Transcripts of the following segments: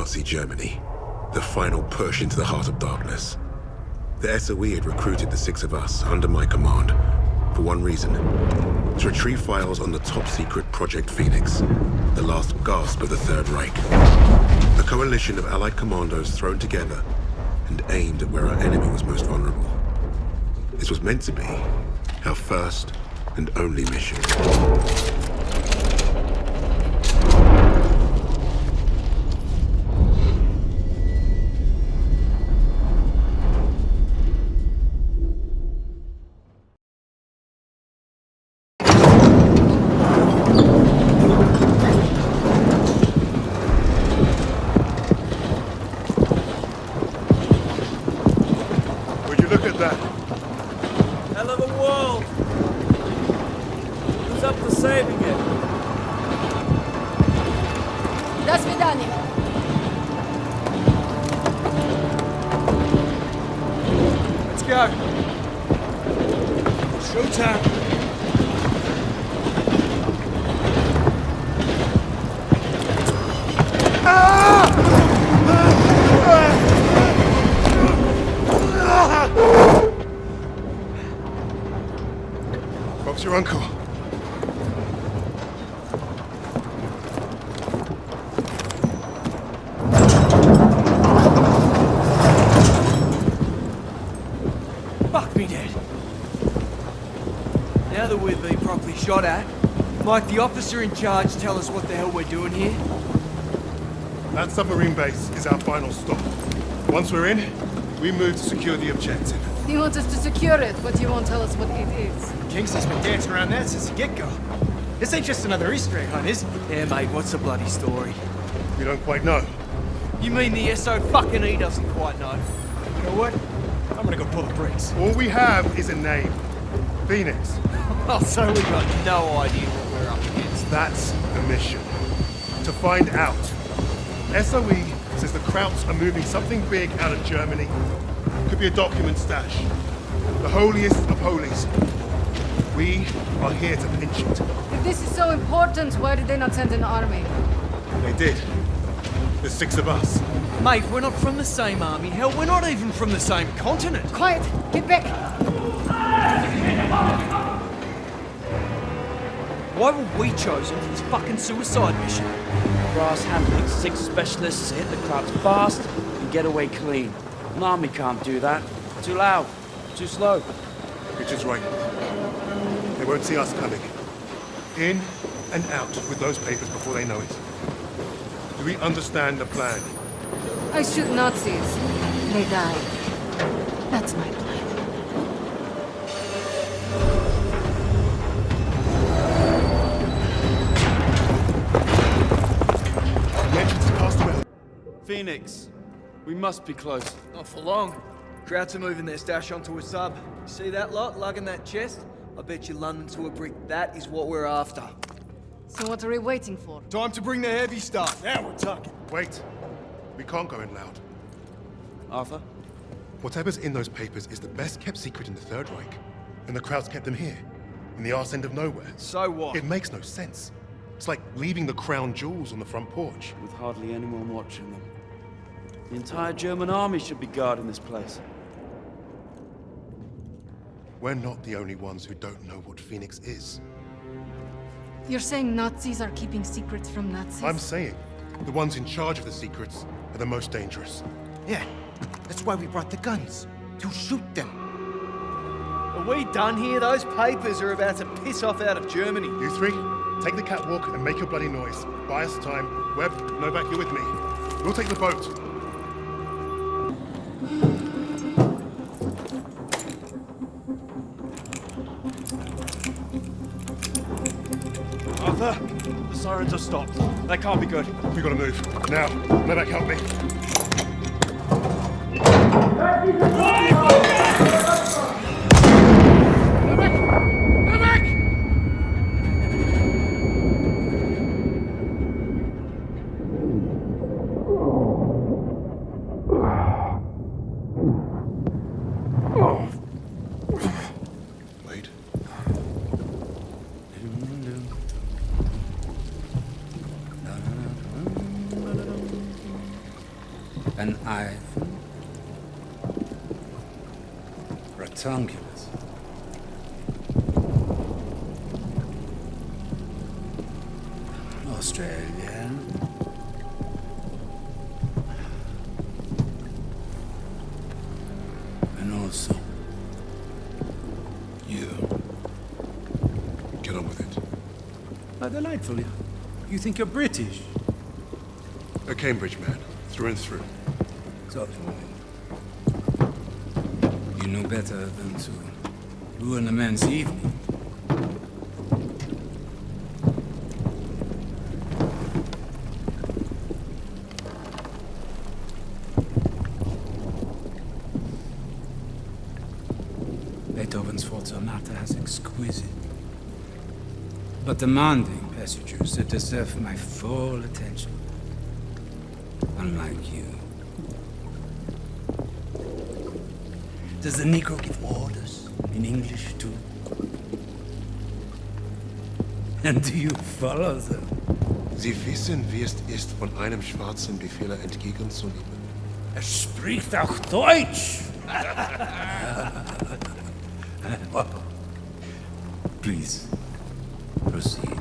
Nazi Germany. The final push into the heart of darkness. The SOE had recruited the six of us under my command for one reason: to retrieve files on the top-secret Project Phoenix, the last gasp of the Third Reich. A coalition of Allied commandos thrown together and aimed at where our enemy was most vulnerable. This was meant to be our first and only mission. Bob's your uncle. Fuck me dead. Now that we've been properly shot at, might the officer in charge tell us what the hell we're doing here? That submarine base is our final stop. Once we're in, we move to secure the objective. You want us to secure it, but you won't tell us what it is. Kingsley's been dancing around that since the get-go. This ain't just another Easter egg hunt, is it? Yeah, mate, what's the bloody story? We don't quite know. You mean the SO-fucking-E doesn't quite know? You know what? I'm gonna go pull the brakes. All we have is a name. Phoenix. Oh, so we got no idea what we're up against. That's the mission. To find out. SOE says the Krauts are moving something big out of Germany. Could be a document stash. The holiest of holies. We are here to pinch it. If this is so important, why did they not send an army? They did. There's six of us. Mate, we're not from the same army. Hell, we're not even from the same continent. Quiet! Get back! Why were we chosen for this fucking suicide mission? Brass handling 6 specialists to hit the crowds fast and get away clean. An army can't do that. Too loud. Too slow. Richard's right. They won't see us coming. In and out with those papers before they know it. Do we understand the plan? I shoot Nazis. They die. That's my plan. The entrance is past the well. Phoenix, we must be close. Not for long. Krauts are moving their stash onto a sub. You see that lot lugging that chest? I bet you London to a brick. That is what we're after. So what are we waiting for? Time to bring the heavy stuff. Now we're talking. Wait. We can't go in loud. Arthur? Whatever's in those papers is the best kept secret in the Third Reich. And the Krauts kept them here, in the arse end of nowhere. So what? It makes no sense. It's like leaving the crown jewels on the front porch. With hardly anyone watching them. The entire German army should be guarding this place. We're not the only ones who don't know what Phoenix is. You're saying Nazis are keeping secrets from Nazis? I'm saying the ones in charge of the secrets are the most dangerous. Yeah, that's why we brought the guns. To shoot them. Are we done here? Those papers are about to piss off out of Germany. You three, take the catwalk and make your bloody noise. Buy us time. Webb, Novak, you're with me. We'll take the boat. Arthur, the sirens are stopped. That can't be good. We gotta move. Now, Novak, help me. An Ivan? Rectangulus. Australia. And also you. Get on with it. How delightful. You think you're British? A Cambridge man, through and through. So, you know better than to ruin a man's evening. Beethoven's Fortunata has exquisite, but demanding passages that deserve my full attention. Unlike you. Does the Negro give orders in English too? And do you follow them? Sie wissen, wie es ist, von einem Schwarzen Befehle entgegenzunehmen. Er spricht auch Deutsch! Please, proceed.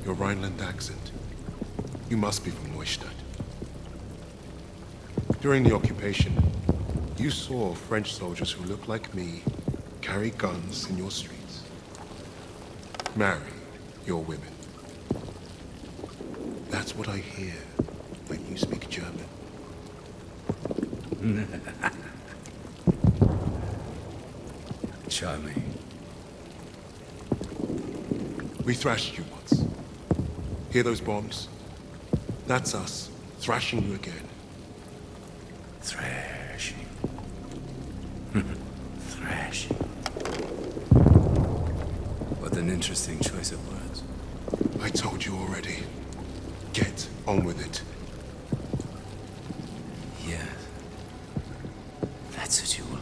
Your Rhineland accent. You must be from Neustadt. During the occupation, you saw French soldiers who looked like me carry guns in your streets. Marry your women. That's what I hear when you speak German. Charming. We thrashed you once. Hear those bombs? That's us, thrashing you again. Thrashing. Thrashing. What an interesting choice of words. I told you already. Get on with it. Yes. That's what you will.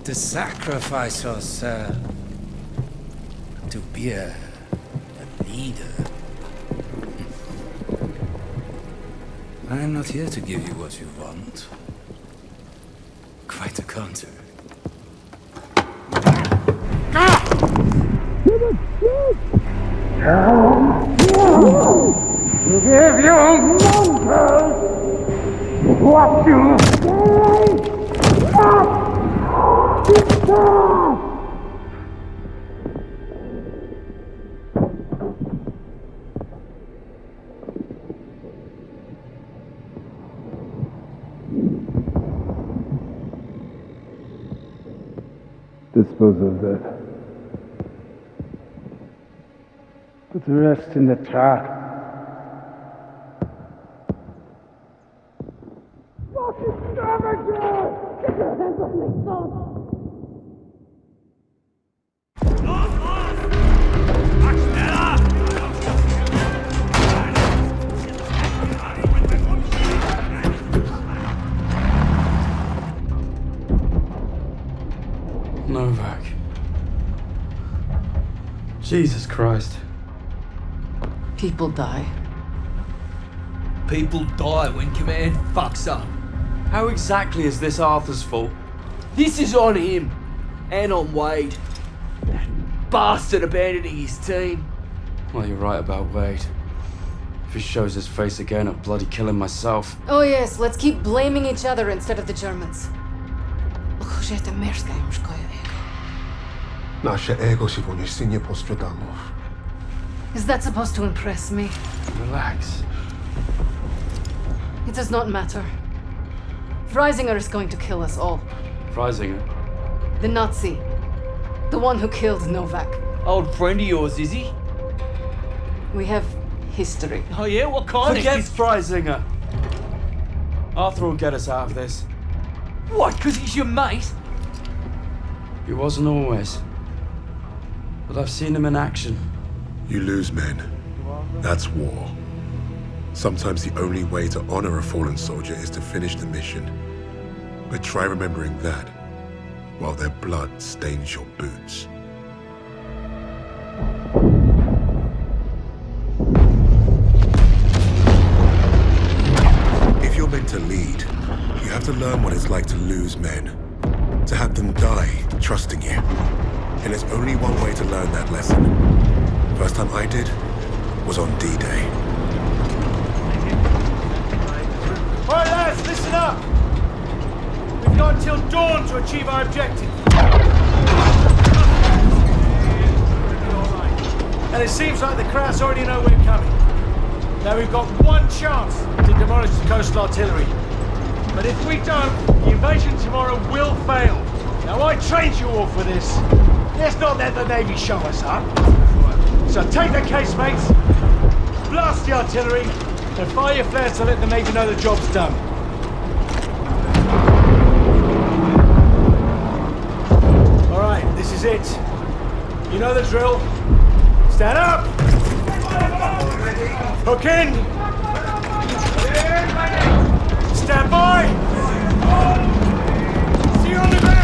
To sacrifice yourself. To be a leader. I am not here to give you what you want. Quite the contrary. Give you monsters what you dispose of that. Put the rest in the truck. Novak. Jesus Christ. People die. People die when command fucks up. How exactly is this Arthur's fault? This is on him. And on Wade. That bastard abandoning his team. Well, you're right about Wade. If he shows his face again, I'll bloody kill him myself. Oh yes, let's keep blaming each other instead of the Germans. Nasze ego się po niej nie postradamów. Is that supposed to impress me? Relax. It does not matter. Freisinger is going to kill us all. Freisinger. The Nazi. The one who killed Novak. Old friend of yours, is he? We have history. Oh yeah? What kind Forget of... Freisinger. Arthur will get us out of this. What, because he's your mate? He wasn't always. But I've seen him in action. You lose men. That's war. Sometimes the only way to honor a fallen soldier is to finish the mission. But try remembering that while their blood stains your boots. have to learn what it's like to lose men. To have them die trusting you. And there's only one way to learn that lesson. First time I did was on D-Day. All right, lads, listen up. We've got until dawn to achieve our objective. And it seems like the Krauts already know we're coming. Now we've got one chance to demolish the coastal artillery. But if we don't, the invasion tomorrow will fail. Now I trained you all for this. Let's not let the Navy show us up. So take the casemates, blast the artillery, and fire your flares to let the Navy know the job's done. All right, this is it. You know the drill. Stand up! Hook in! Stand by! See you on the ground!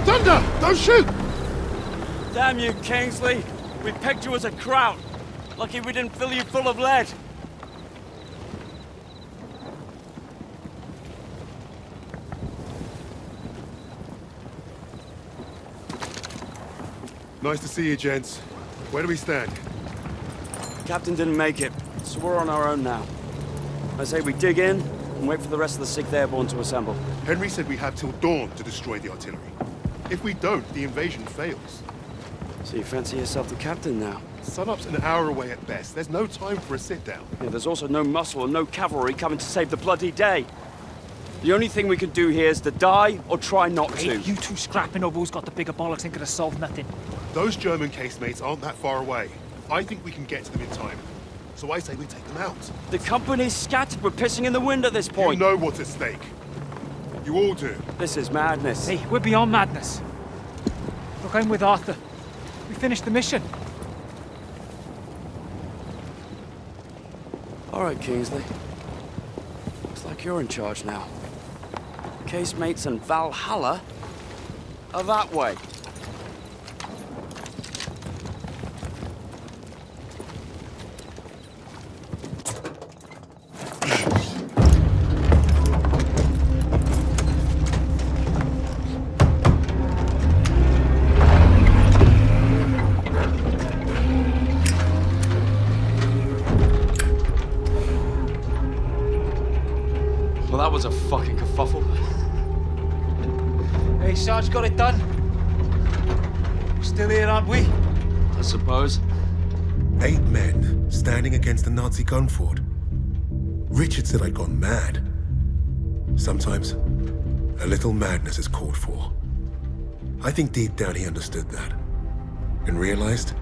Thunder! Don't shoot! Damn you, Kingsley. We pegged you as a Kraut. Lucky we didn't fill you full of lead. Nice to see you, gents. Where do we stand? Captain didn't make it, so we're on our own now. I say we dig in and wait for the rest of the 6th Airborne to assemble. Henry said we have till dawn to destroy the artillery. If we don't, the invasion fails. So you fancy yourself the captain now? Sunup's an hour away at best. There's no time for a sit-down. Yeah, there's also no muscle and no cavalry coming to save the bloody day. The only thing we can do here is to die or try not to. Hey, you two scrapping over who's got the bigger bollocks ain't gonna solve nothing. Those German casemates aren't that far away. I think we can get to them in time. So I say we take them out. The company's scattered. We're pissing in the wind at this point. You know what's at stake. You all do. This is madness. Hey, we're beyond madness. Look, I'm with Arthur. We finished the mission. All right, Kingsley. Looks like you're in charge now. Casemates and Valhalla are that way. Well, that was a fucking kerfuffle. Hey, Sarge got it done. We're still here, aren't we? I suppose. 8 men standing against a Nazi gun fort. Richard said I'd gone mad. Sometimes, a little madness is called for. I think deep down he understood that. And realized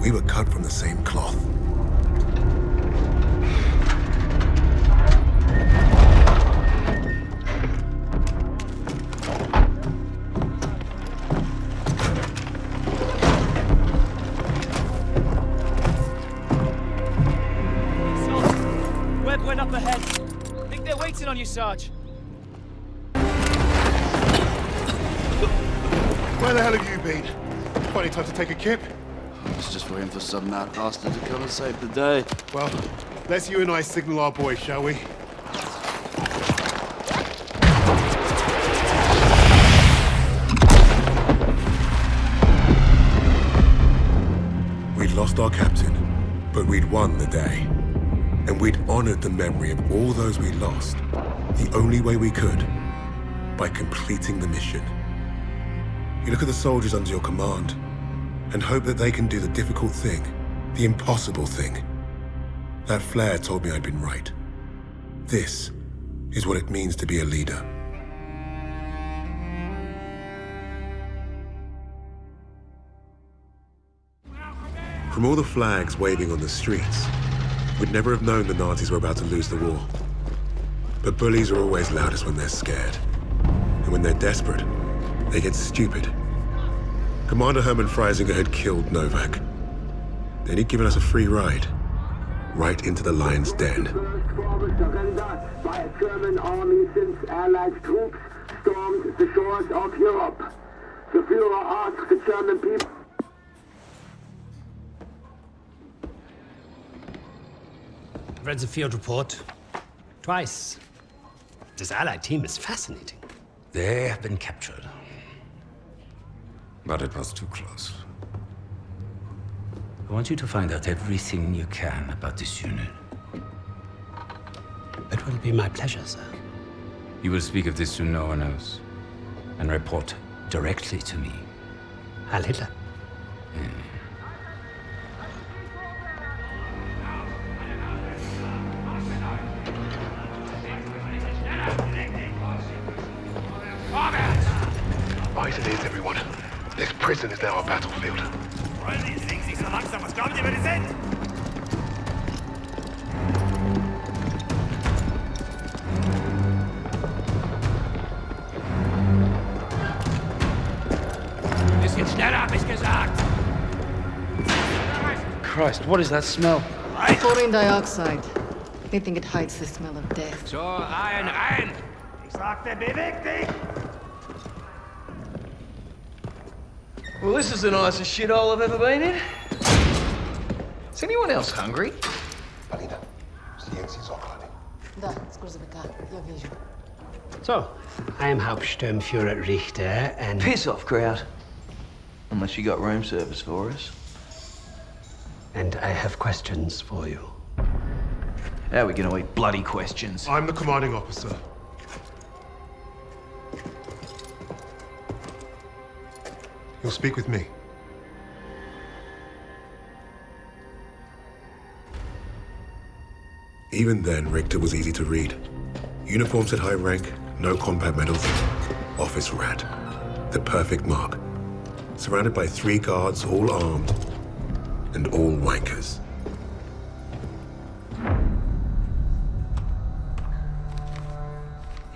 we were cut from the same cloth. Webb went up ahead. I think they're waiting on you, Sarge. Where the hell have you been? Funny time to take a kip. It's just waiting for some mad bastard to come and save the day. Well, let's you and I signal our boys, shall we? We'd lost our captain, but we'd won the day. And we'd honored the memory of all those we lost, the only way we could, by completing the mission. You look at the soldiers under your command, and hope that they can do the difficult thing, the impossible thing. That flare told me I'd been right. This is what it means to be a leader. From all the flags waving on the streets, we'd never have known the Nazis were about to lose the war. But bullies are always loudest when they're scared. And when they're desperate, they get stupid. Commander Hermann Freisinger had killed Novak. Then he'd given us a free ride, right into the lion's den. First forward surrender by a German army since Allied troops stormed the shores of Europe. The Führer asked the German people. I've read the field report twice. This Allied team is fascinating. They have been captured. But it was too close. I want you to find out everything you can about this unit. It will be my pleasure, sir. You will speak of this to no one else, and report directly to me. Heil Hitler. Right it is, everyone. This prison is now our battlefield. Wollen Sie singen Sie so langsam? Was glauben Sie, wer die sind? Bisschen schneller, hab ich gesagt. Christ, what is that smell? Chlorine dioxide. They think it hides the smell of death. So, rein! Ich sagte, beweg dich! Well, this is the nicest shithole I've ever been in. Is anyone else hungry? Alina, silenci Sokladin. Da, scurzavika, я вижу. So, I am Hauptsturmführer Richter, and... Piss off, crowd. Unless you got room service for us. And I have questions for you. How are we gonna eat bloody questions? I'm the commanding officer. You'll speak with me. Even then, Richter was easy to read. Uniforms at high rank, no combat medals, office rat. The perfect mark. Surrounded by 3 guards, all armed, and all wankers.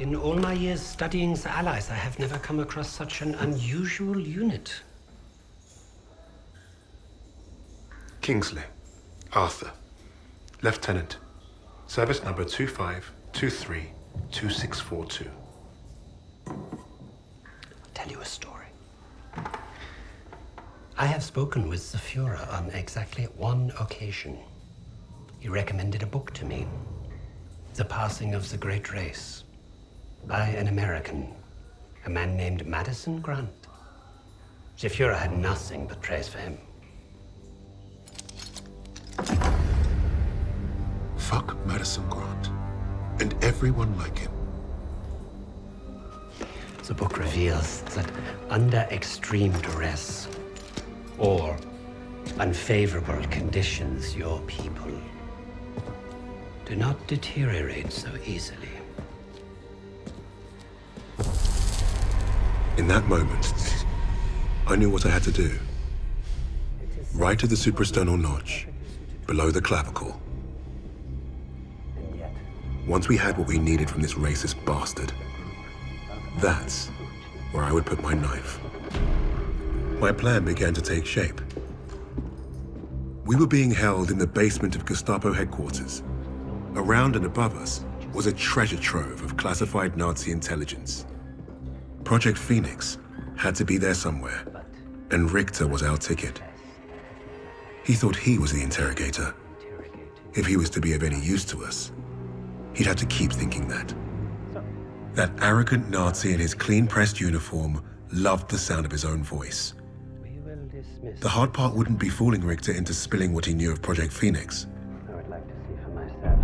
In all my years studying the Allies, I have never come across such an unusual unit. Kingsley. Arthur. Lieutenant. Service number 25232642. I'll tell you a story. I have spoken with the Führer on exactly one occasion. He recommended a book to me. The Passing of the Great Race. By an American, a man named Madison Grant. The Führer had nothing but praise for him. Fuck Madison Grant. And everyone like him. The book reveals that under extreme duress or unfavorable conditions, your people do not deteriorate so easily. In that moment, I knew what I had to do. Right at the suprasternal notch, below the clavicle. Once we had what we needed from this racist bastard, that's where I would put my knife. My plan began to take shape. We were being held in the basement of Gestapo headquarters. Around and above us was a treasure trove of classified Nazi intelligence. Project Phoenix had to be there somewhere, and Richter was our ticket. He thought he was the interrogator. If he was to be of any use to us, he'd have to keep thinking that. That arrogant Nazi in his clean-pressed uniform loved the sound of his own voice. The hard part wouldn't be fooling Richter into spilling what he knew of Project Phoenix. I would like to see for myself.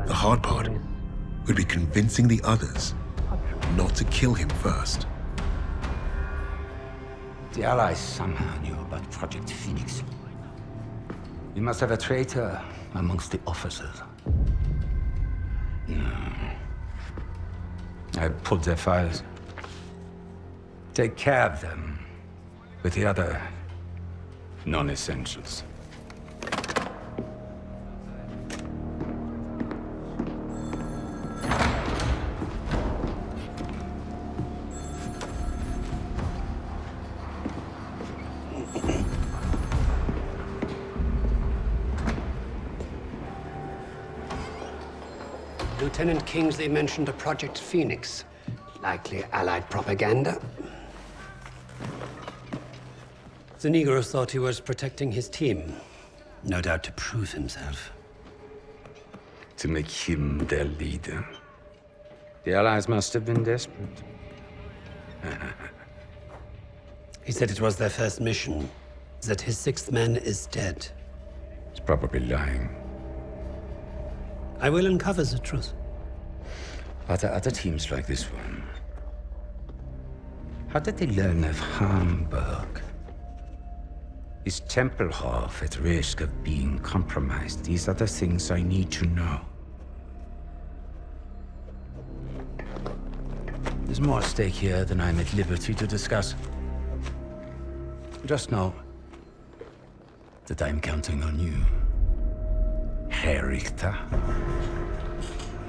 The hard part would be convincing the others not to kill him first. The Allies somehow knew about Project Phoenix. You must have a traitor amongst the officers. No. I pulled their files. Take care of them with the other non-essentials. Lieutenant Kingsley mentioned a Project Phoenix. Likely Allied propaganda. The Negro thought he was protecting his team. No doubt to prove himself. To make him their leader. The Allies must have been desperate. He said it was their first mission. That his sixth man is dead. He's probably lying. I will uncover the truth. Are there other teams like this one? How did they learn of Hamburg? Is Tempelhof at risk of being compromised? These are the things I need to know. There's more at stake here than I'm at liberty to discuss. Just know that I'm counting on you, Herr Richter.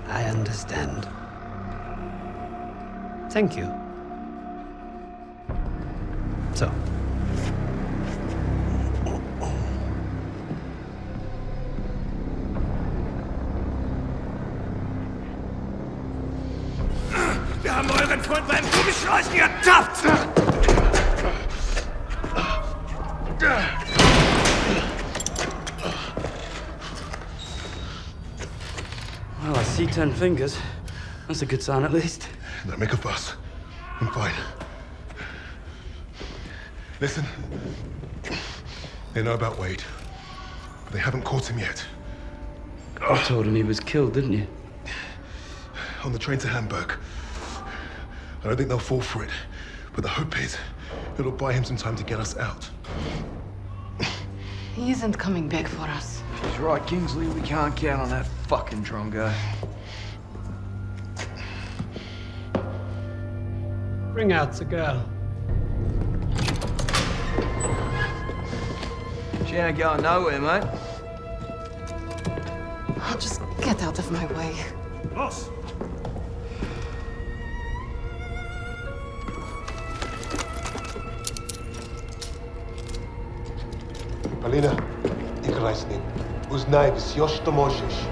I understand. Thank you. So. Wir haben euren Freund beim Gummischleichen ertappt! Well, I see 10 fingers. That's a good sign, at least. Don't make a fuss. I'm fine. Listen. They know about Wade. But they haven't caught him yet. You told him he was killed, didn't you? On the train to Hamburg. I don't think they'll fall for it. But the hope is it'll buy him some time to get us out. He isn't coming back for us. He's right, Kingsley. We can't count on that fucking Drongo. Bring out the girl. She ain't going nowhere, mate. Oh, just get out of my way. Los! Alina, играй с ним. Узнай все, что можешь.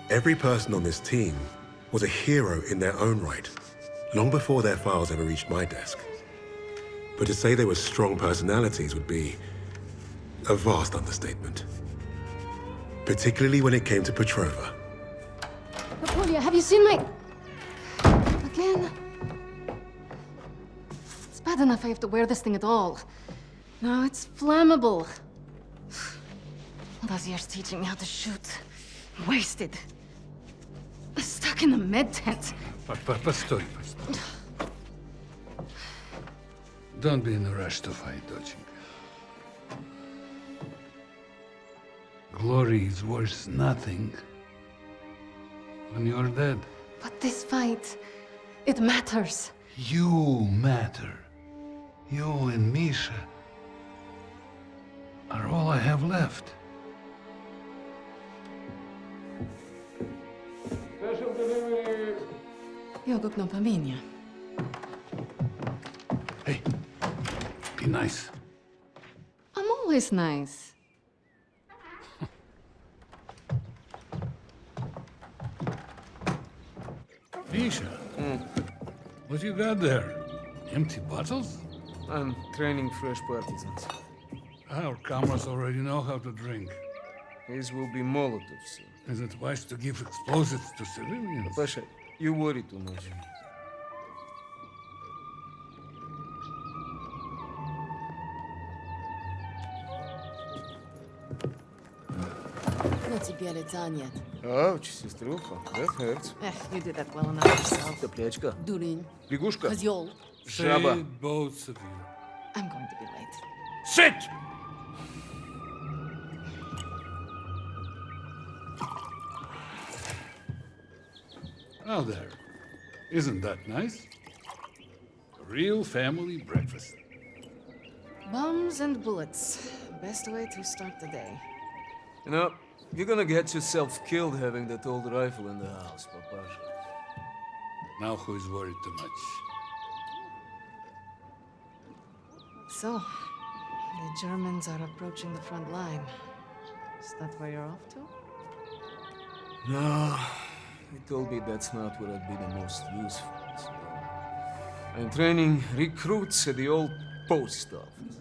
Every person on this team was a hero in their own right, long before their files ever reached my desk. But to say they were strong personalities would be a vast understatement. Particularly when it came to Petrova. Napoleon, have you seen my... Again? It's bad enough I have to wear this thing at all. Now it's flammable. All those years teaching me how to shoot. Wasted. Stuck in a med tent. Постой. Don't be in a rush to fight, доченька. Glory is worth nothing when you're dead. But this fight, it matters. You matter. You and Misha are all I have left. Jogok no pamięć. Hey, be nice. I'm always nice. What you got there? Empty bottles? I'm training fresh partisans. Our comrades already know how to drink. These will be Molotovs soon. Is it wise to give explosives to civilians? Pasha, you worry too much. На тебе лица нет. Ouch, сеструха, that hurts. You did that well enough yourself. Топлячка. Дурень. Лягушка. Козёл. Жаба. Say both of you. I'm going to be late. Sit! Now there. Isn't that nice? A real family breakfast. Bombs and bullets. Best way to start the day. You know, you're gonna get yourself killed having that old rifle in the house, Papasha. Now who is worried too much? So, the Germans are approaching the front line. Is that where you're off to? No, he told me that's not where I'd be the most useful. So I'm training recruits at the old post office.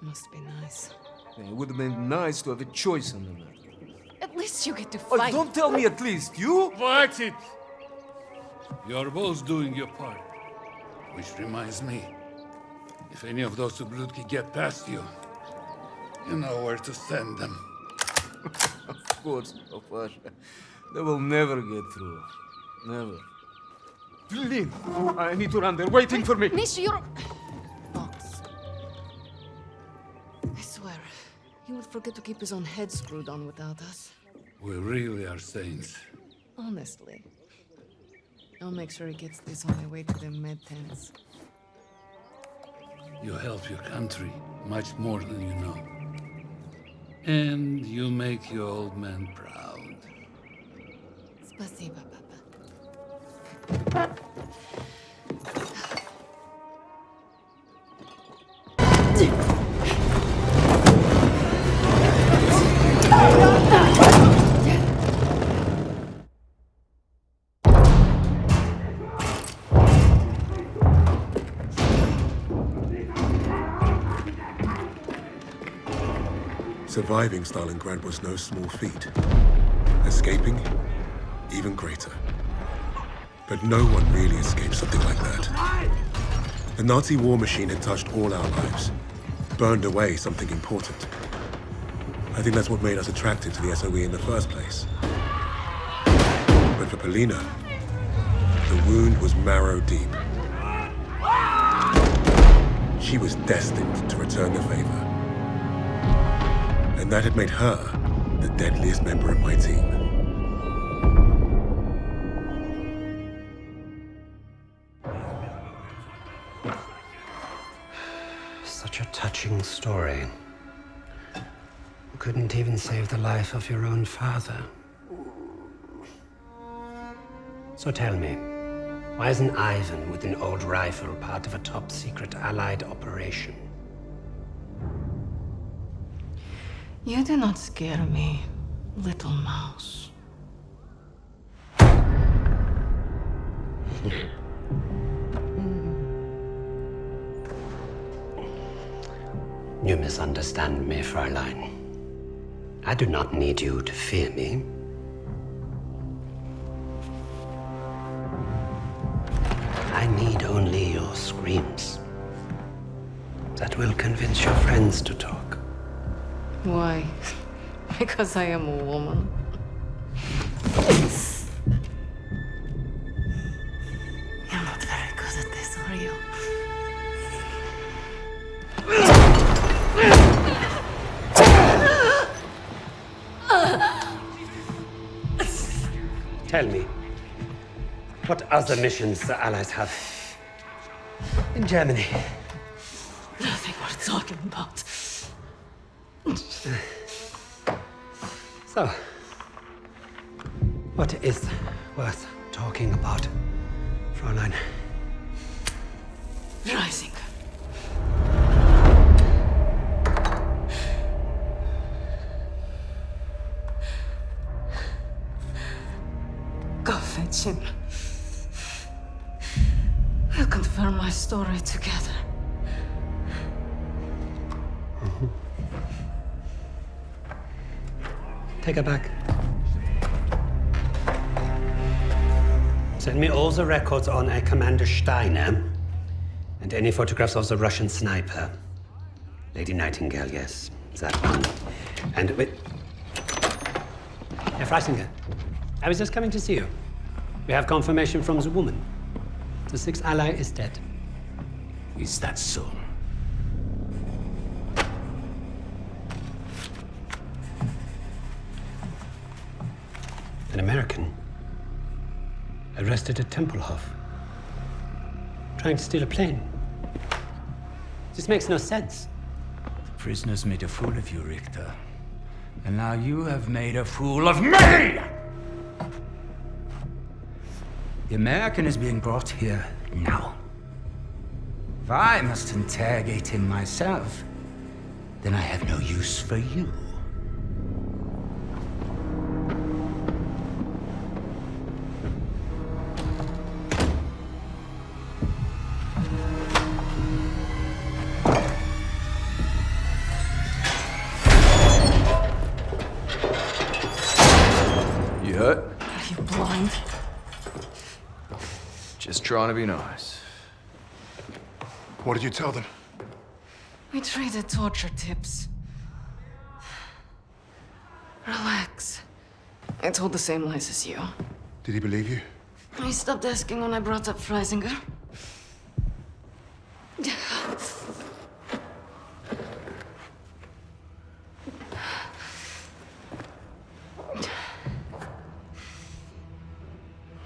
Must be nice. Yeah, it would have been nice to have a choice in the matter. At least you get to Oh, fight. don't tell me at least, you? Watch it! You're both doing your part. Which reminds me, if any of those Sublutki get past you, you know where to send them. Of course, Papasha. They will never get through. Never. Lynn, I need to run. They're waiting for me. Misha, you're... Box. I swear, he would forget to keep his own head screwed on without us. We really are saints. Honestly. I'll make sure he gets this on the way to the med tents. You help your country much more than you know. And you make your old man proud. Спасибо, Papa. Surviving Stalingrad was no small feat. Escaping, even greater. But no one really escaped something like that. The Nazi war machine had touched all our lives, burned away something important. I think that's what made us attracted to the SOE in the first place. But for Polina, the wound was marrow deep. She was destined to return the favor. And that had made her the deadliest member of my team. Such a touching story. You couldn't even save the life of your own father. So tell me, why isn't Ivan with an old rifle part of a top-secret Allied operation? You do not scare me, little mouse. You misunderstand me, Fräulein. I do not need you to fear me. I need only your screams. That will convince your friends to talk. Why? Because I am a woman. You're not very good at this, are you? Tell me, what other missions the Allies have in Germany? Nothing worth talking about. So, what is worth talking about, Fräulein? Rising. Go fetch him. cipher my story together. Take her back. Send me all the records on a Commander Steiner and any photographs of the Russian sniper. Lady Nightingale, yes, that one. And wait. Herr Freisinger, I was just coming to see you. We have confirmation from the woman. The sixth ally is dead. Is that so? An American arrested at Tempelhof, trying to steal a plane. This makes no sense. The prisoners made a fool of you, Richter. And now you have made a fool of me! The American is being brought here now. If I must interrogate him myself, then I have no use for you. You hurt? Are you blind? Just trying to be nice. What did you tell them? We traded torture tips. Relax. I told the same lies as you. Did he believe you? He stopped asking when I brought up Freisinger.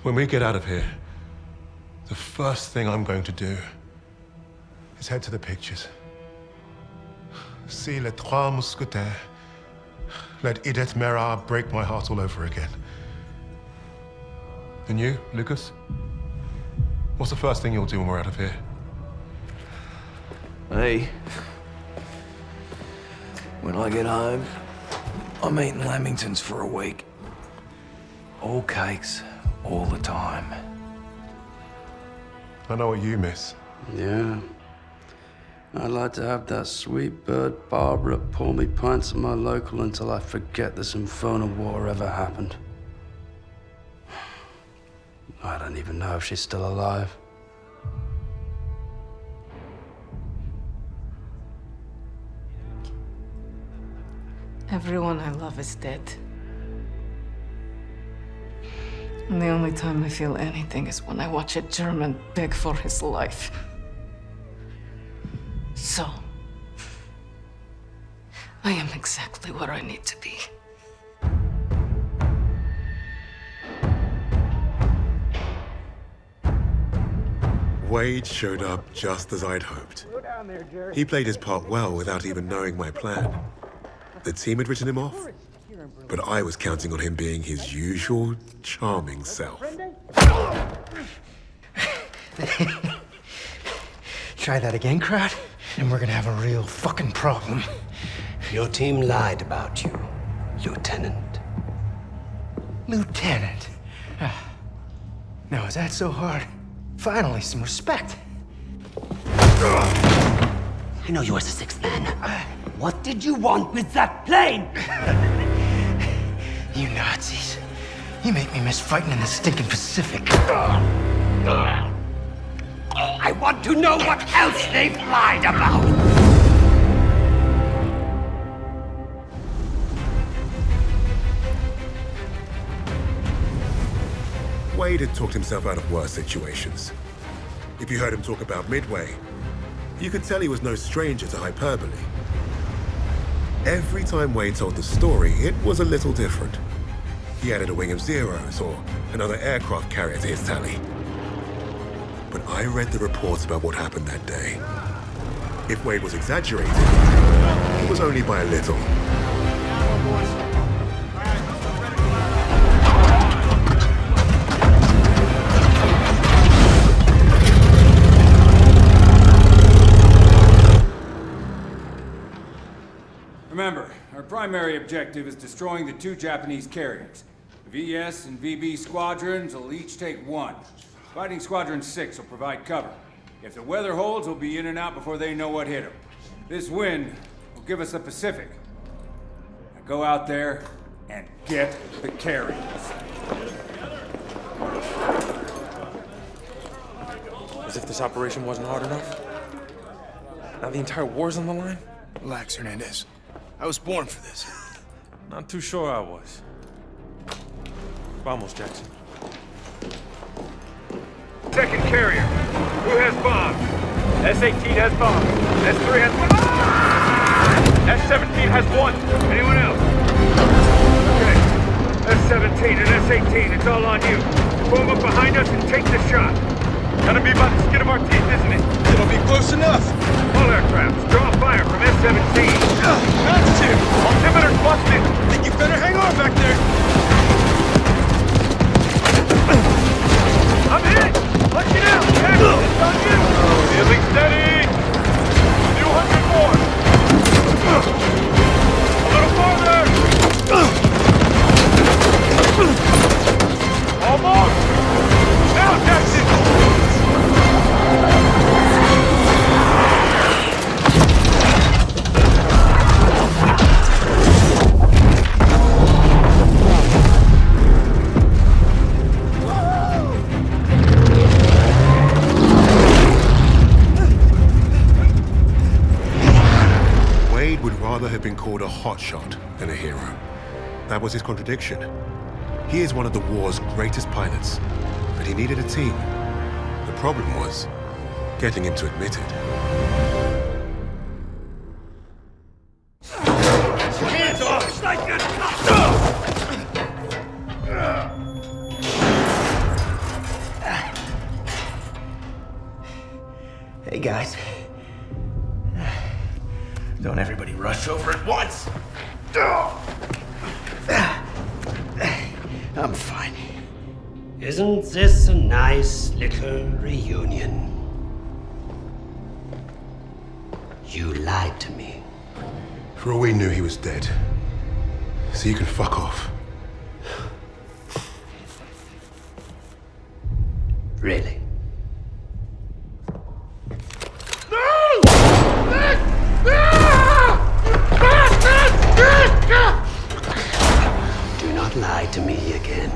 When we get out of here, the first thing I'm going to do is head to the pictures. See Les Trois Mousquetaires. Let Edith Merard break my heart all over again. And you, Lucas? What's the first thing you'll do when we're out of here? Hey. When I get home, I'm eating Lamingtons for a week. All cakes, all the time. I know what you miss. Yeah. I'd like to have that sweet bird Barbara pour me pints of my local until I forget this infernal war ever happened. I don't even know if she's still alive. Everyone I love is dead. And the only time I feel anything is when I watch a German beg for his life. So, I am exactly where I need to be. Wade showed up just as I'd hoped. He played his part well without even knowing my plan. The team had written him off, but I was counting on him being his usual charming self. Try that again, crowd, and we're gonna have a real fucking problem. Your team lied about you, Lieutenant. Lieutenant? Now, is that so hard? Finally, some respect. I know you were the sixth man. What did you want with that plane? You Nazis. You make me miss fighting in the stinking Pacific. I want to know what else they've lied about. Wade had talked himself out of worse situations. If you heard him talk about Midway, you could tell he was no stranger to hyperbole. Every time Wade told the story, it was a little different. He added a wing of Zeros or another aircraft carrier to his tally. But I read the reports about what happened that day. If Wade was exaggerating, it was only by a little. Remember, our primary objective is destroying the 2 Japanese carriers. The VS and VB squadrons will each take 1. Fighting Squadron 6 will provide cover. If the weather holds, we'll be in and out before they know what hit them. This wind will give us the Pacific. Now go out there and get the carriers. As if this operation wasn't hard enough. Now the entire war's on the line? Relax, Hernandez. I was born for this. Not too sure I was. Vamos, Jackson. Second carrier. Who has bombs? S-18 has bombs. S-3 has bombs. S-17 has one. Anyone else? Okay. S-17 and S-18, it's all on you. Form up behind us and take the shot. Gonna be about the skin of our teeth, isn't it? It'll be close enough. All aircraft, draw fire from S-17. That's it. Altimeter's busted. Think you better hang on back there. I'm hit! Watch it out! Jackson, it's on you! Feeling steady! 200 more! A little farther! Almost! Now, Jackson! Rather have been called a hotshot than a hero. That was his contradiction. He is one of the war's greatest pilots, but he needed a team. The problem was getting him to admit it. Hands off! Hey, guys. Don't everybody rush over at once. I'm fine. Isn't this a nice little reunion? You lied to me. For all we knew, he was dead. So you can fuck off. Really? Do not lie to me again.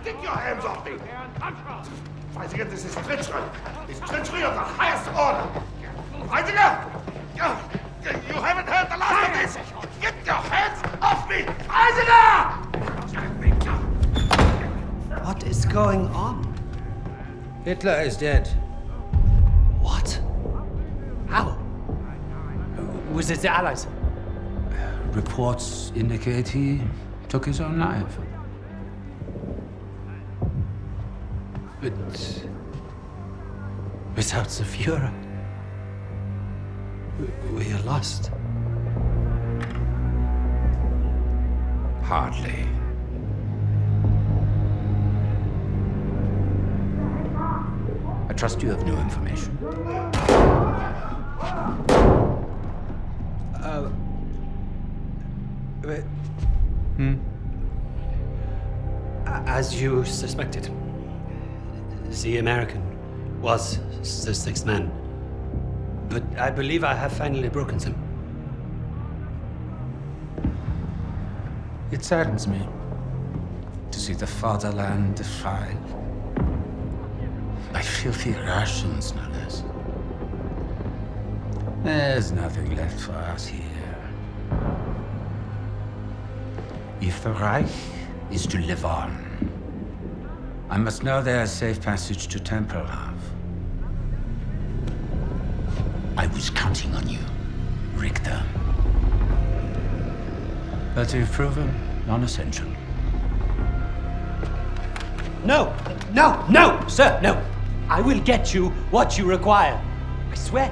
Get your hands off me! Weisiger, this is treachery! It's treachery of the highest order! Weisiger! You haven't heard the last of this! Get your hands off me! Weisiger! What is going on? Hitler is dead. What? How? Was it the Allies? Reports indicate he took his own life. But without the Führer, we are lost. Hardly. I trust you have new information. As you suspected, the American was the sixth man. But I believe I have finally broken them. It saddens me to see the fatherland defiled by filthy Russians, no less. There's nothing left for us here. If the Reich is to live on, I must know there's safe passage to Tempelhof. I was counting on you, Richter. But you've proven non-essential. No! No! No! Sir, no! I will get you what you require. I swear.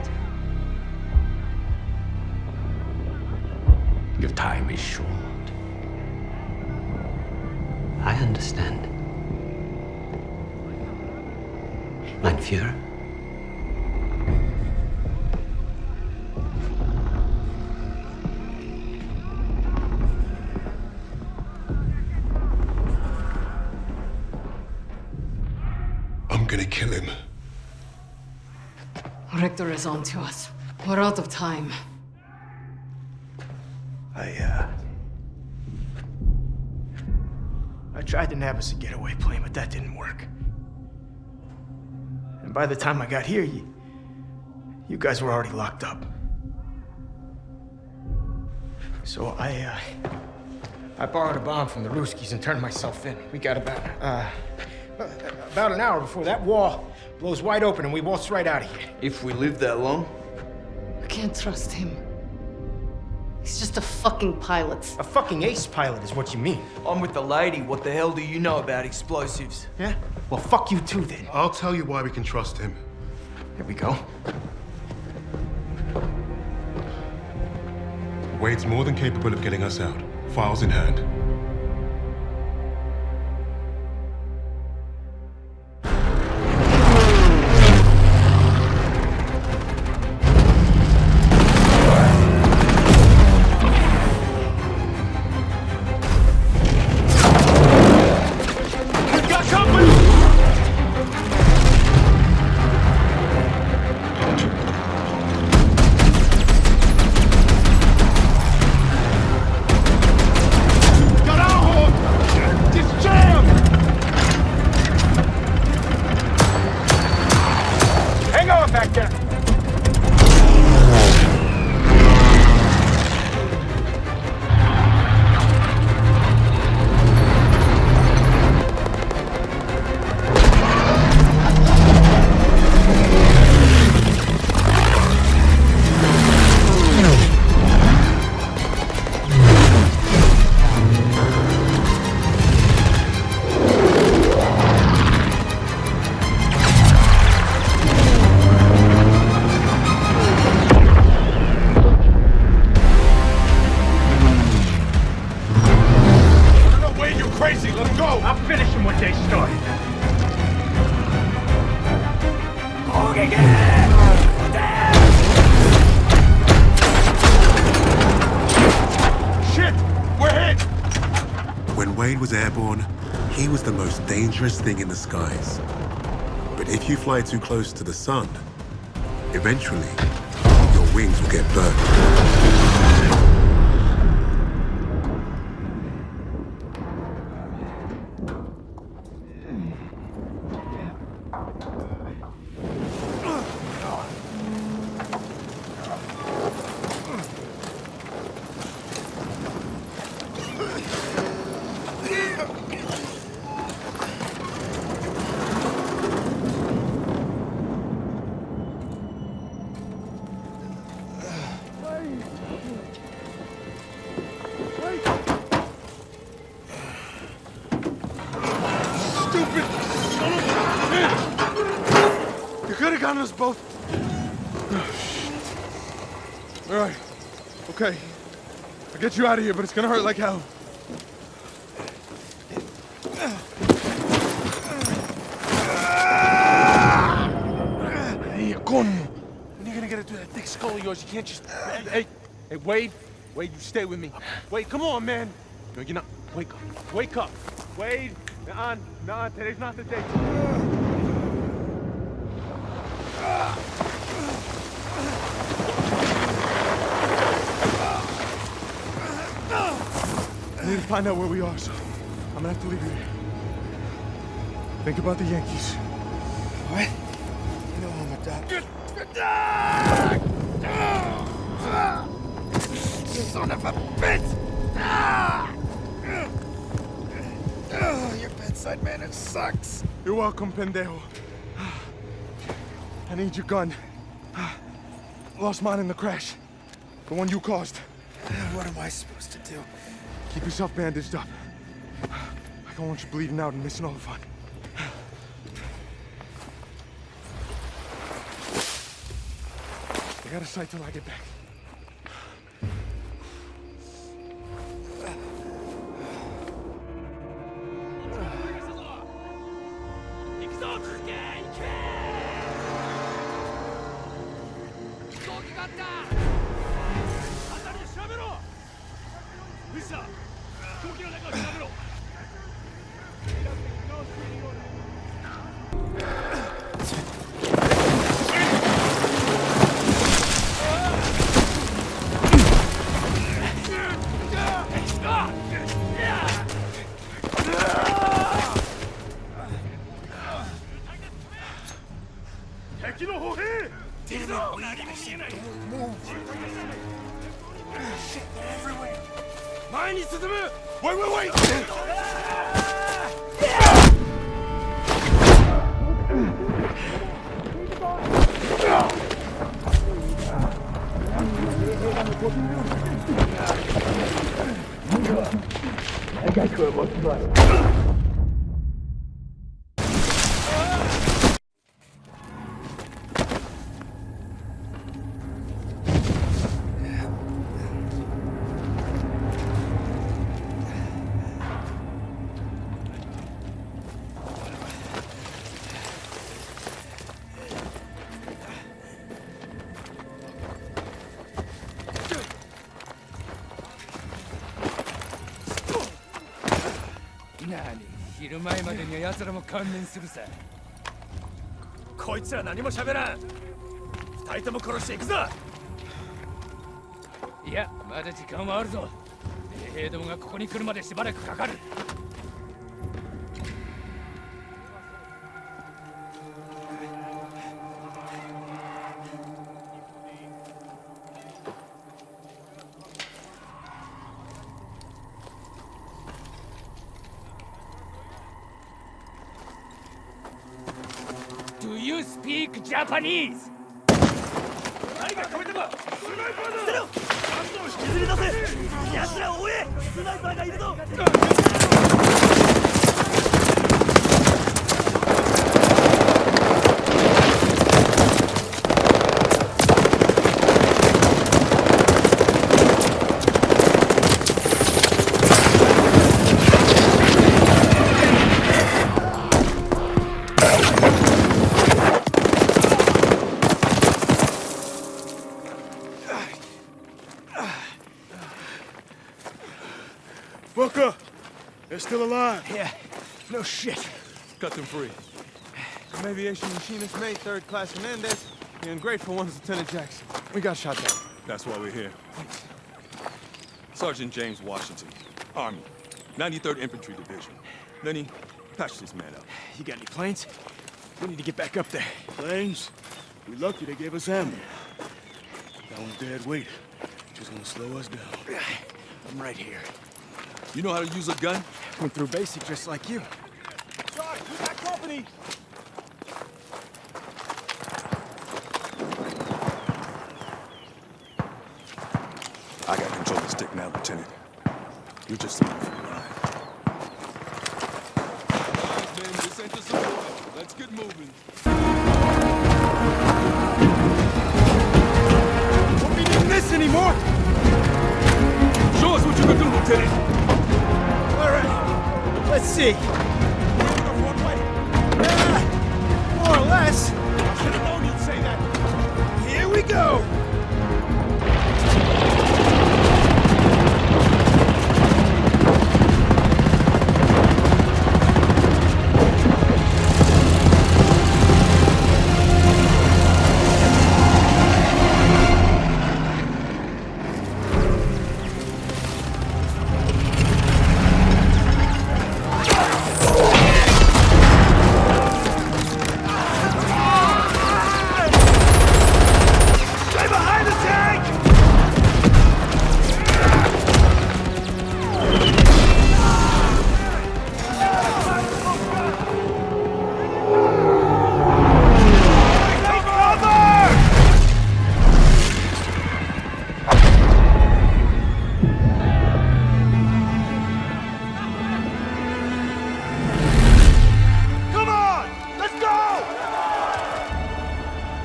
Your time is short. I understand. Mein Führer. gonna kill him. Richter is on to us. We're out of time. I tried to nab us a getaway plane, but that didn't work. And by the time I got here, you guys were already locked up. So I borrowed a bomb from the Ruskies and turned myself in. We got about an hour before that wall blows wide open and we waltz right out of here. If we live that long? You can't trust him. He's just a fucking pilot. A fucking ace pilot is what you mean. I'm with the lady. What the hell do you know about explosives? Yeah? Well, fuck you too, then. I'll tell you why we can trust him. Here we go. Wade's more than capable of getting us out. Files in hand. Wade was airborne, he was the most dangerous thing in the skies. But if you fly too close to the sun, eventually, your wings will get burned. Us both. All right. Okay. I'll get you out of here, but it's gonna hurt like hell. Hey, Con. When are you gonna get it through that thick skull of yours? You can't just. Hey, Wade. Wade, you stay with me. Wade, come on, man. No, you're not. Wake up. Wake up. Wade. Nah, today's not the day. I need to find out where we are, so I'm gonna have to leave you here. Think about the Yankees. What? You know I'm a doctor. Son of a bitch! Your bedside manner sucks. You're welcome, pendejo. I need your gun. Lost mine in the crash. The one you caused. What am I supposed to do? Keep yourself bandaged up. I don't want you bleeding out and missing all the fun. I got a sight till I get back. wait!昼前までには奴らも観念するさ。こいつら何も喋らん。二人とも殺していくぞ。いや、まだ時間はあるぞ。衛兵どもがここに来るまでしばらくかかる。Do you speak Japanese? 何が止めてもスナイパーだ。捨てろ。弾を引きずり出せ。奴らを追え。スナイパーがいるぞ。Booker! They're still alive. Yeah, no shit. Cut them free. Some aviation machinist mate, third-class Hernandez. The ungrateful one's Lieutenant Jackson. We got shot down. That's why we're here. Sergeant James Washington, Army, 93rd Infantry Division. Lenny, patch this man up. You got any planes? We need to get back up there. Planes? We lucky they gave us ammo. That one's dead weight. Just gonna slow us down. I'm right here. You know how to use a gun? Went through basic just like you. Sarge, we got company! I got control of the stick now, Lieutenant. You're just along for the ride. All right, men, this ain't the support. Let's get moving. Won't be doing this anymore! Show us what you can do, Lieutenant! All right, let's see. More or less. I should have known you'd say that. Here we go.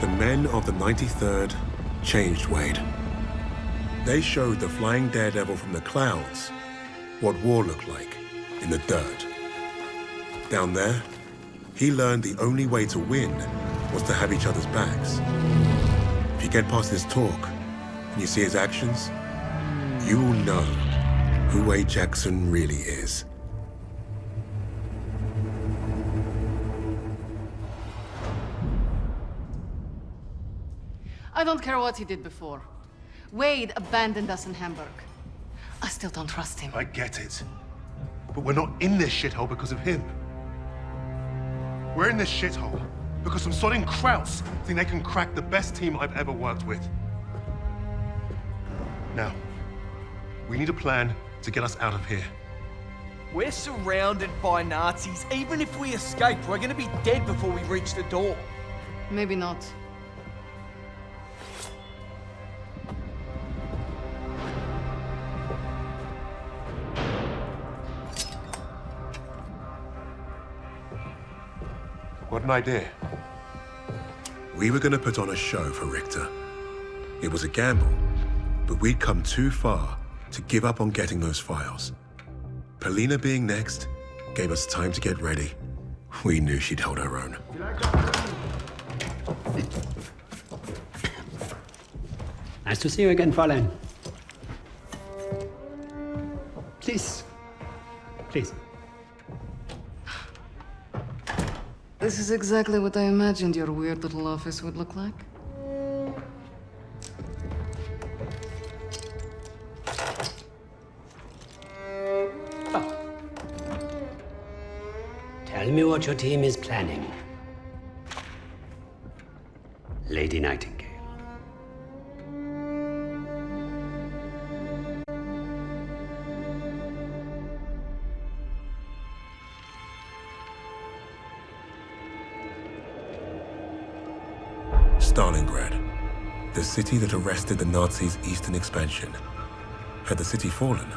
The men of the 93rd changed Wade. They showed the flying daredevil from the clouds what war looked like in the dirt. Down there, he learned the only way to win was to have each other's backs. If you get past his talk and you see his actions, you will know who Wade Jackson really is. I don't care what he did before. Wade abandoned us in Hamburg. I still don't trust him. I get it. But we're not in this shithole because of him. We're in this shithole because some sodding Krauts think they can crack the best team I've ever worked with. Now, we need a plan to get us out of here. We're surrounded by Nazis. Even if we escape, we're gonna be dead before we reach the door. Maybe not. What an idea. We were going to put on a show for Richter. It was a gamble, but we'd come too far to give up on getting those files. Polina being next gave us time to get ready. We knew she'd hold her own. Nice to see you again, Fräulein. Please. Please. This is exactly what I imagined your weird little office would look like. Tell me what your team is planning. Lady Nightingale. Stalingrad, the city that arrested the Nazis' eastern expansion. Had the city fallen,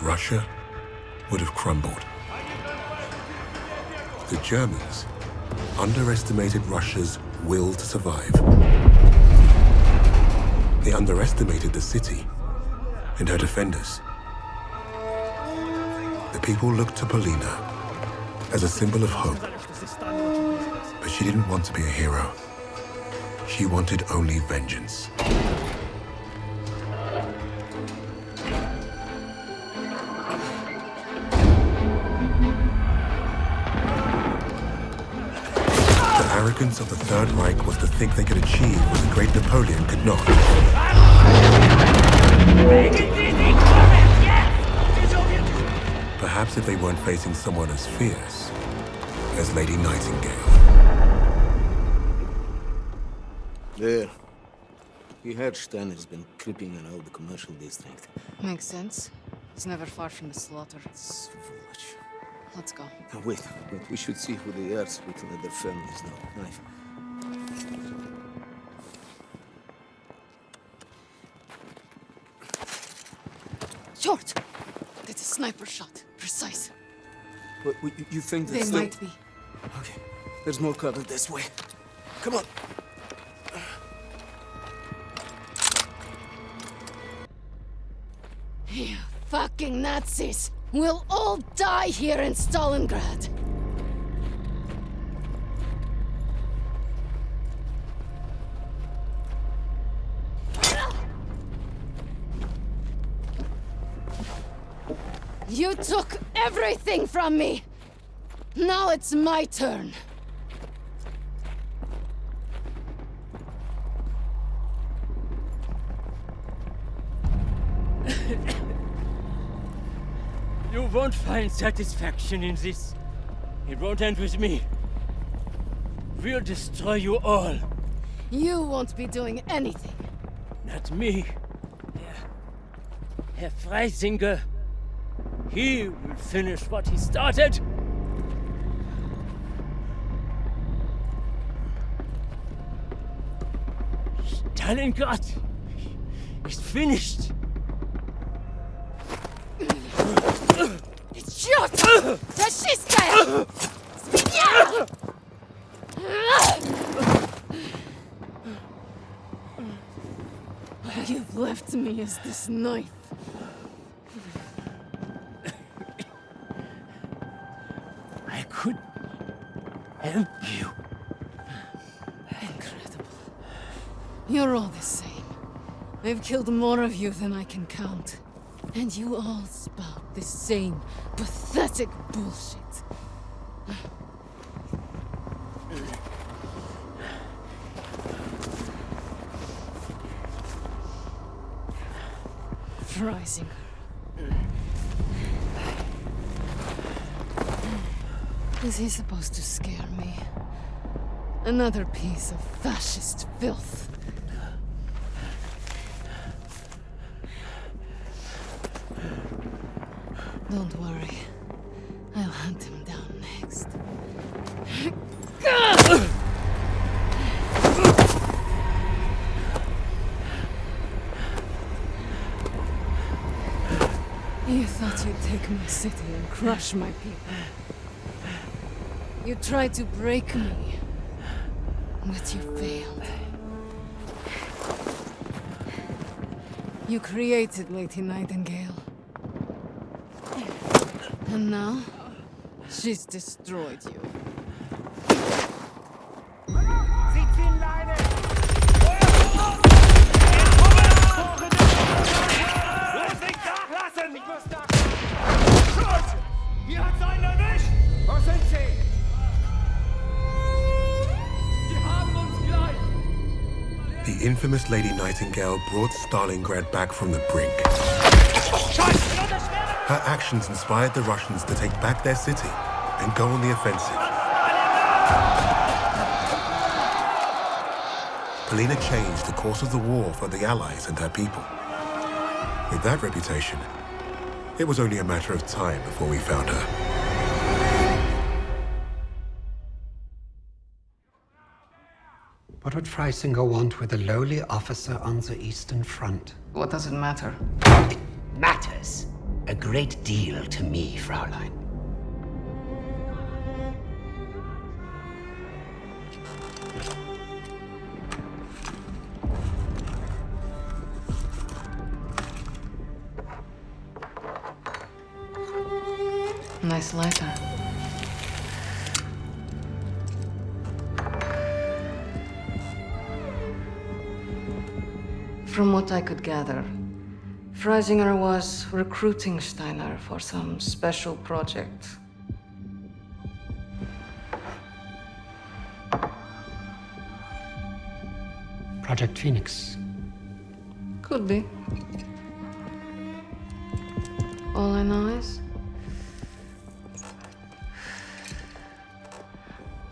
Russia would have crumbled. The Germans underestimated Russia's will to survive. They underestimated the city and her defenders. The people looked to Polina as a symbol of hope, but she didn't want to be a hero. She wanted only vengeance. The arrogance of the Third Reich was to think they could achieve what the great Napoleon could not. Perhaps if they weren't facing someone as fierce as Lady Nightingale. There. We heard Steiner's been creeping around the commercial district. Makes sense. He's never far from the slaughter. It's foolish. Let's go. Now, wait. We should see who they are so we can let their families know. Knife. Short! That's a sniper shot. Precise. What, you think They that's might be. Okay. There's more cover this way. Come on. You fucking Nazis! We'll all die here in Stalingrad! You took everything from me! Now it's my turn. You won't find satisfaction in this. It won't end with me. We'll destroy you all. You won't be doing anything. Not me. Herr Freisinger. He will finish what he started. Stalingrad is finished. It's shot! Fascistkaya! Свинья! You've left me as this knife. I could help you. Incredible. You're all the same. I've killed more of you than I can count. And you all spout the same pathetic bullshit. Freisinger. Is he supposed to scare me? Another piece of fascist filth. Don't worry. I'll hunt him down next. You thought you'd take my city and crush my people. You tried to break me, but you failed. You created Lady Nightingale. And now, she's destroyed you. The infamous Lady Nightingale brought Stalingrad back from the brink. Her actions inspired the Russians to take back their city and go on the offensive. Polina changed the course of the war for the Allies and her people. With that reputation, it was only a matter of time before we found her. What would Freisinger want with a lowly officer on the Eastern Front? What does it matter? It matters a great deal to me, Fraulein. Nice lighter. From what I could gather, Freisinger was recruiting Steiner for some special project. Project Phoenix. Could be. All I know is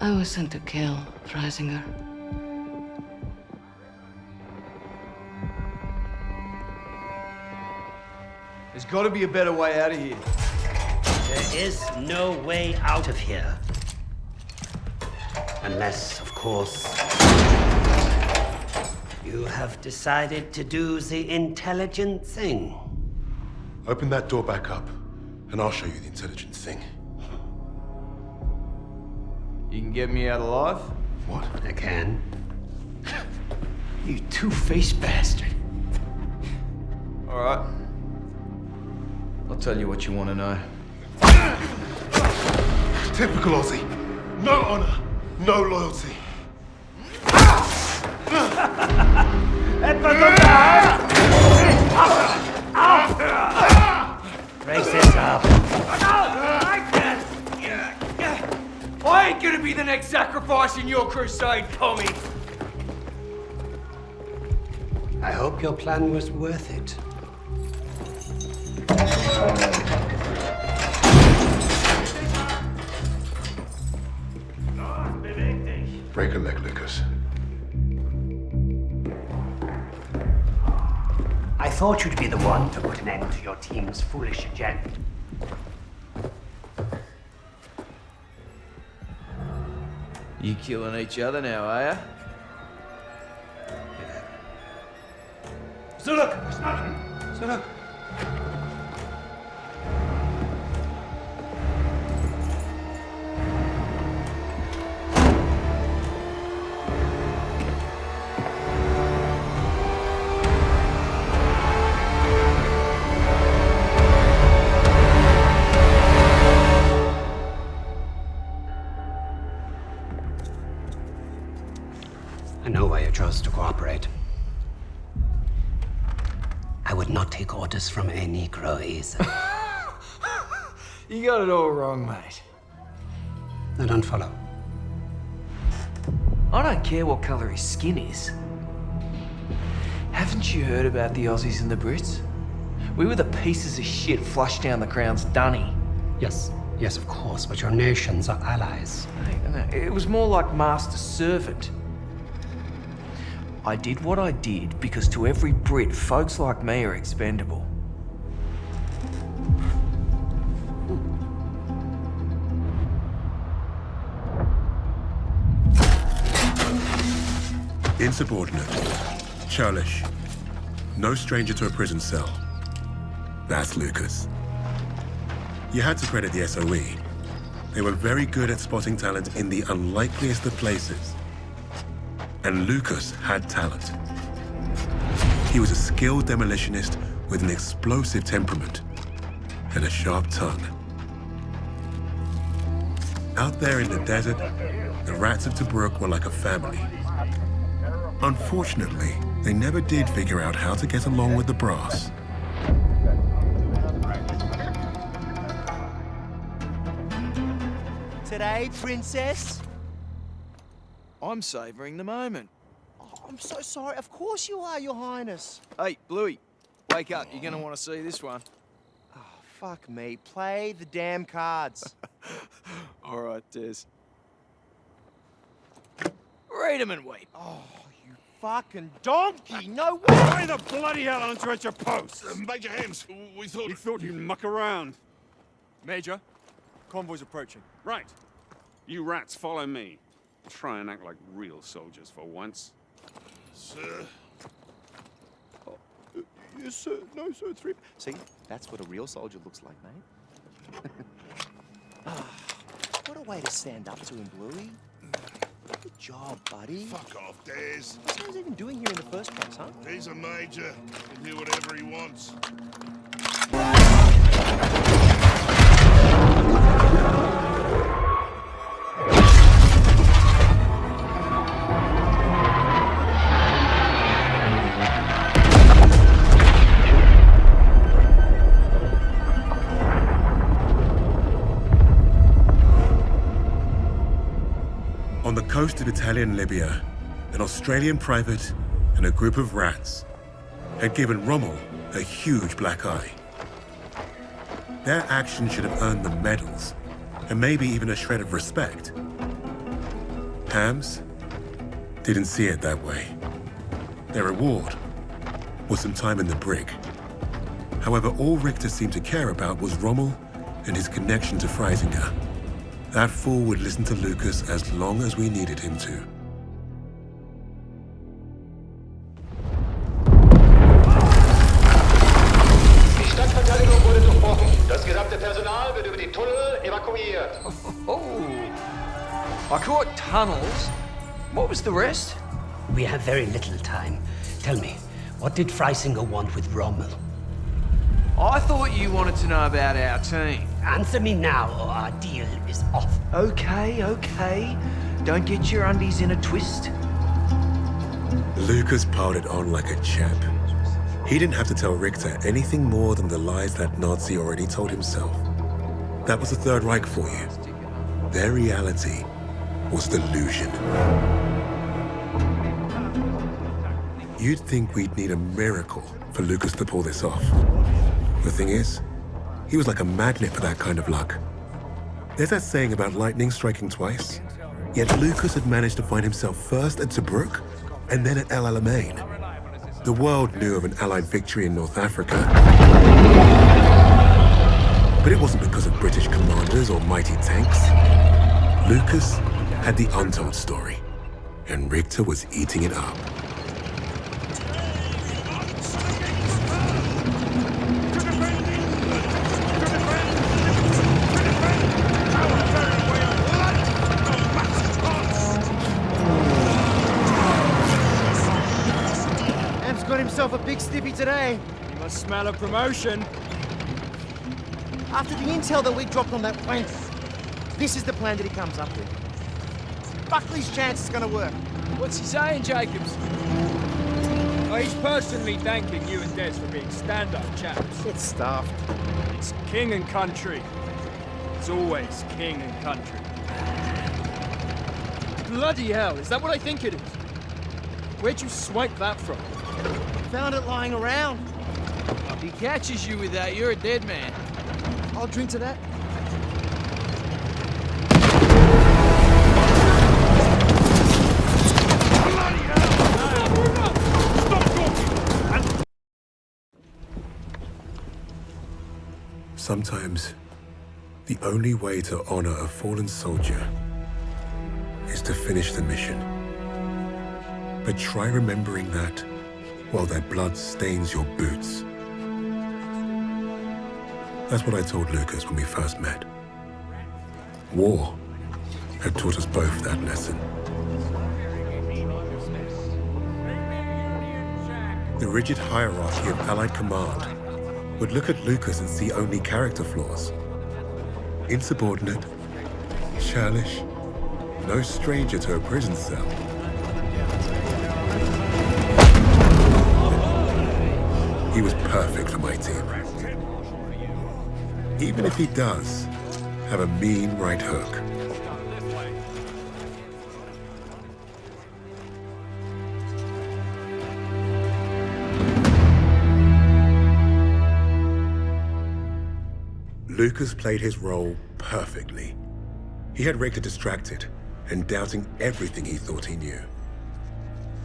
I was sent to kill Freisinger. There's got to be a better way out of here. There is no way out of here. Unless, of course, you have decided to do the intelligent thing. Open that door back up, and I'll show you the intelligent thing. You can get me out alive? What? I can. You two-faced bastard. All right. I'll tell you what you want to know. Typical Aussie. No honor, no loyalty. Break this up. I ain't gonna be the next sacrifice in your crusade, Tommy. I hope your plan was worth it. Break a leg, Lucas. I thought you'd be the one to put an end to your team's foolish agenda. You killing each other now, are ya? Zurück! Zurück! I know why you chose to cooperate. I would not take orders from a Negro either. You got it all wrong, mate. I don't follow. I don't care what colour his skin is. Haven't you heard about the Aussies and the Brits? We were the pieces of shit flushed down the Crown's dunny. Yes, yes, of course, but your nations are allies. No, it was more like master-servant. I did what I did because to every Brit, folks like me are expendable. Insubordinate, churlish, no stranger to a prison cell. That's Lucas. You had to credit the SOE. They were very good at spotting talent in the unlikeliest of places. And Lucas had talent. He was a skilled demolitionist with an explosive temperament and a sharp tongue. Out there in the desert, the rats of Tobruk were like a family. Unfortunately, they never did figure out how to get along with the brass. Today, princess? I'm savoring the moment. Oh, I'm so sorry. Of course you are, your highness. Hey, Bluey, wake up. You're gonna want to see this one. Oh, fuck me. Play the damn cards. All right, Des. Read 'em and weep. Oh, you fucking donkey! No way! Why the bloody hell aren't you at your post? Major Hems, we thought you'd muck around. Major, convoy's approaching. Right. You rats follow me. Try and act like real soldiers for once. Sir. Yes, sir. No, sir. Three. See, that's what a real soldier looks like, mate. What a way to stand up to him, Bluey. Good job, buddy. Fuck off, Des. What's he even doing here in the first place, huh? He's a major. He can do whatever he wants. On the coast of Italian Libya, an Australian private and a group of rats had given Rommel a huge black eye. Their action should have earned them medals, and maybe even a shred of respect. Hams didn't see it that way. Their reward was some time in the brig. However, all Richter seemed to care about was Rommel and his connection to Freisinger. That fool would listen to Lucas as long as we needed him to. Die Stadtverteidigung wurde durchbrochen. Das gesamte Personal wird über die Tunnel evakuiert. I caught tunnels. What was the rest? We have very little time. Tell me, what did Freisinger want with Rommel? I thought you wanted to know about our team. Answer me now, or our deal is off. Okay. Don't get your undies in a twist. Lucas piled it on like a champ. He didn't have to tell Richter anything more than the lies that Nazi already told himself. That was the Third Reich for you. Their reality was delusion. You'd think we'd need a miracle for Lucas to pull this off. The thing is, he was like a magnet for that kind of luck. There's that saying about lightning striking twice. Yet Lucas had managed to find himself first at Tobruk and then at El Alamein. The world knew of an Allied victory in North Africa. But it wasn't because of British commanders or mighty tanks. Lucas had the untold story, and Richter was eating it up. Got himself a big stiffy today. He must smell a promotion. After the intel that we dropped on that wank, this is the plan that he comes up with. Buckley's chance is gonna work. What's he saying, Jacobs? Oh, he's personally thanking you and Des for being stand-up chaps. It's stuffed. It's king and country. It's always king and country. Bloody hell, is that what I think it is? Where'd you swipe that from? Found it lying around. If he catches you with that, you're a dead man. I'll drink to that. Sometimes, the only way to honor a fallen soldier is to finish the mission. But try remembering that while their blood stains your boots. That's what I told Lucas when we first met. War had taught us both that lesson. The rigid hierarchy of Allied command would look at Lucas and see only character flaws. Insubordinate, churlish, no stranger to a prison cell. He was perfect for my team. Even if he does have a mean right hook. Lucas played his role perfectly. He had Richter distracted and doubting everything he thought he knew.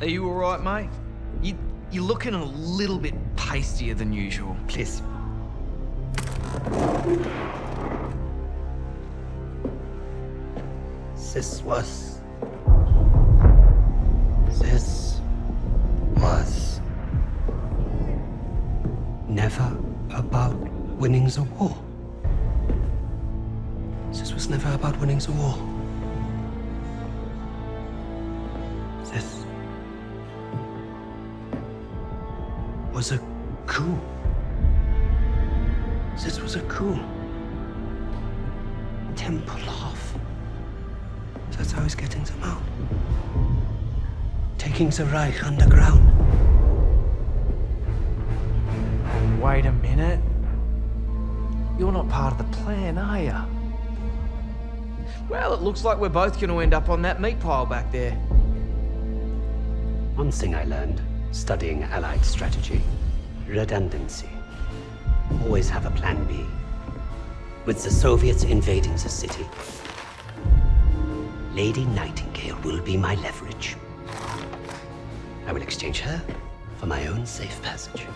Are you all right, mate? You're looking a little bit pastier than usual. Please. This was never about winning the war. This was never about winning the war. This was a coup. This was a coup. Tempelhof. That's how he's getting them out. Taking the Reich underground. Wait a minute. You're not part of the plan, are you? Well, it looks like we're both going to end up on that meat pile back there. One thing I learned studying Allied strategy: redundancy. Always have a plan B. With the Soviets invading the city, Lady Nightingale will be my leverage. I will exchange her for my own safe passage.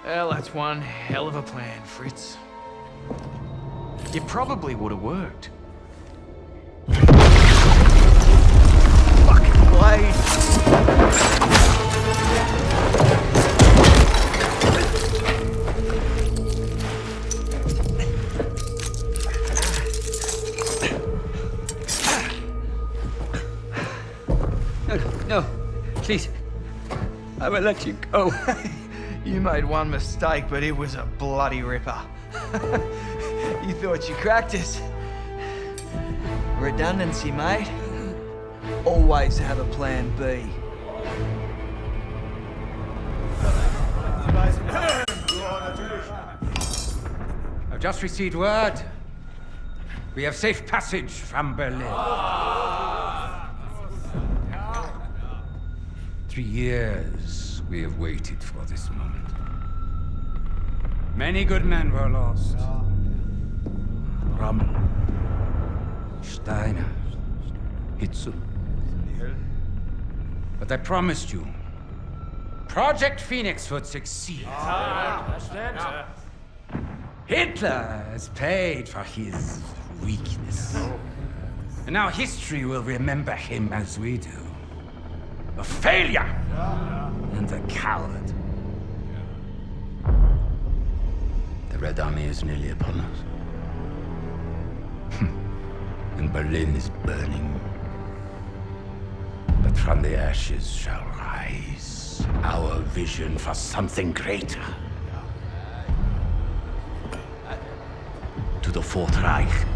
Well, that's one hell of a plan, Fritz. It probably would have worked. Fucking blade! No, please. I will let you go. You made one mistake, but it was a bloody ripper. You thought you cracked us. Redundancy, mate. Always have a plan B. I've just received word. We have safe passage from Berlin. 3 years we have waited for this moment. Many good men were lost. Rommel, Steiner, Hitzel. But I promised you, Project Phoenix would succeed. Hitler has paid for his weakness. And now history will remember him as we do. A failure and a coward. The Red Army is nearly upon us. And Berlin is burning. But from the ashes shall rise our vision for something greater. To the Fourth Reich.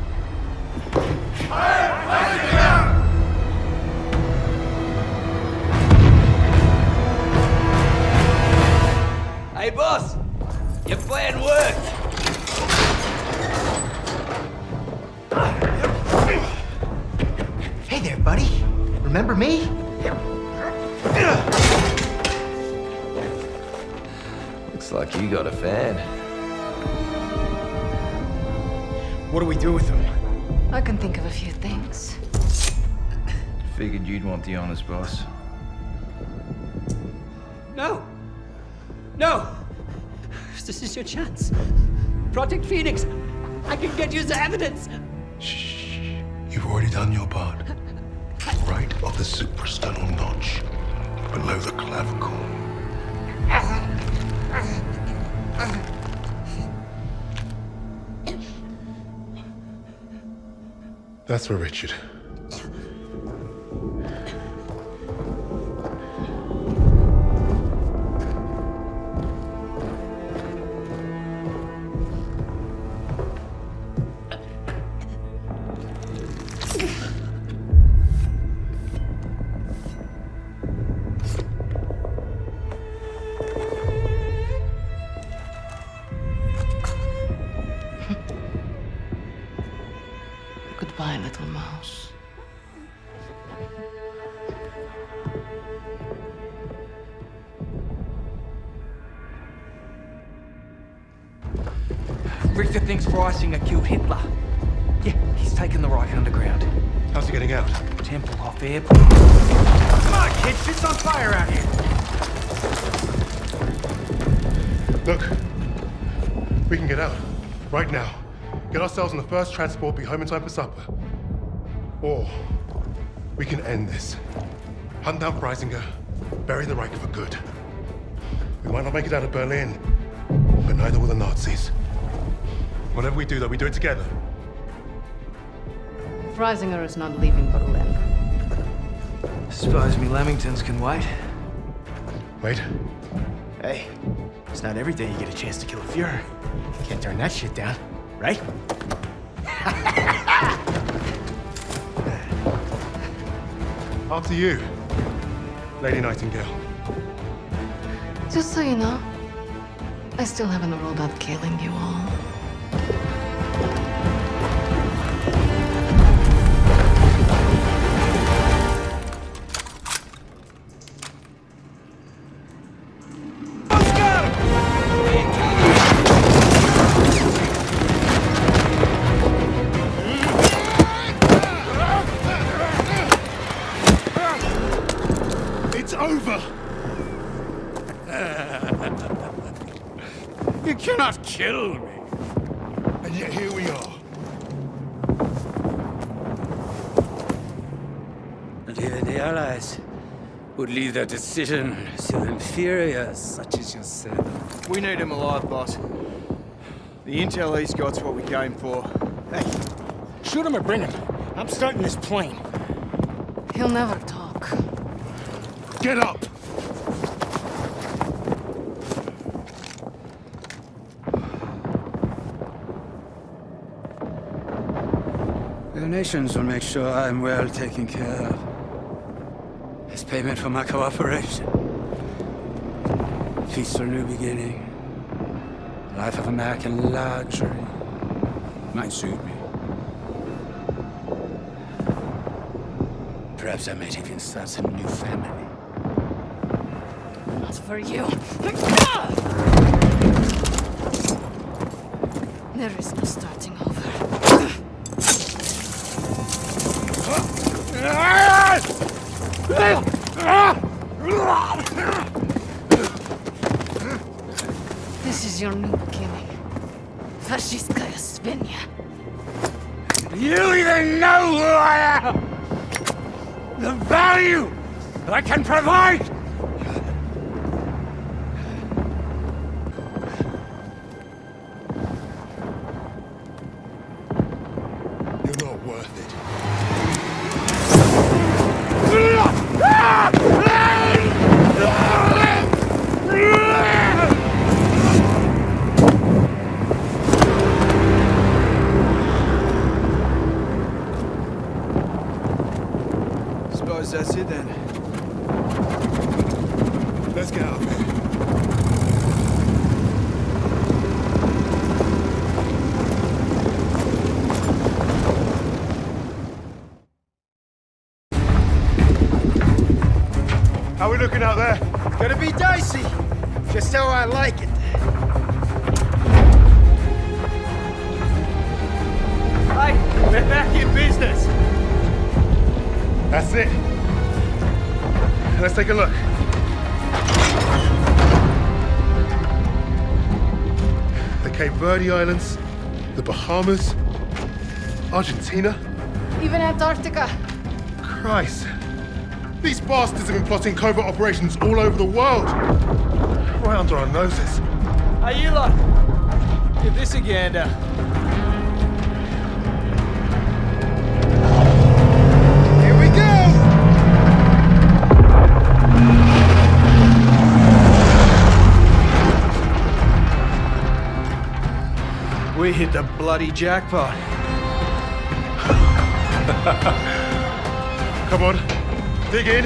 Hey, boss! Your plan worked! Hey there, buddy. Remember me? Looks like you got a fan. What do we do with them? I can think of a few things. Figured you'd want the honest, boss. No! No! This is your chance. Project Phoenix! I can get you the evidence! You've already done your part. right of the suprasternal notch, below the clavicle. That's for Richard. Goodbye, little mouse. Richter thinks Freisinger killed Hitler. Yeah, he's taken the Reich underground. How's he getting out? Tempelhof Airport. Come on, kid, shit's on fire out here. Look, we can get out. Right now. Get ourselves on the first transport, be home in time for supper. Or we can end this. Hunt down Freisinger, bury the Reich for good. We might not make it out of Berlin, but neither will the Nazis. Whatever we do, though, we do it together. Freisinger is not leaving Berlin. Suppose me Lamingtons can wait. Wait. Hey, it's not every day you get a chance to kill a Fuhrer. Can't turn that shit down, right? After you, Lady Nightingale. Just so you know, I still haven't ruled out killing you all. It's over! You cannot kill me. And yet here we are. And even the Allies would leave their decision to inferiors such as yourself. We need him alive, boss. The intel he's got's what we came for. Hey, shoot him or bring him. I'm starting this plane. He'll never talk. Get up! The nations will make sure I'm well taken care of. As payment for my cooperation. Feast for a new beginning. Life of American luxury. Might suit me. Perhaps I might even start some new family. Not for you. There is no starting over. This is your new beginning. Fascistkaya Svinya. You even know who I am! The value that I can provide! You're not worth it. Suppose that's it then. Let's get out of here. How are we looking out there? Gonna be dicey. Just how I like it. Right, we're back in business. That's it. Let's take a look. The Cape Verde Islands, the Bahamas, Argentina. Even Antarctica. Christ. These bastards have been plotting covert operations all over the world. Right under our noses. Hey, lot. Give this a gander. Here we go! We hit the bloody jackpot. Come on, dig in.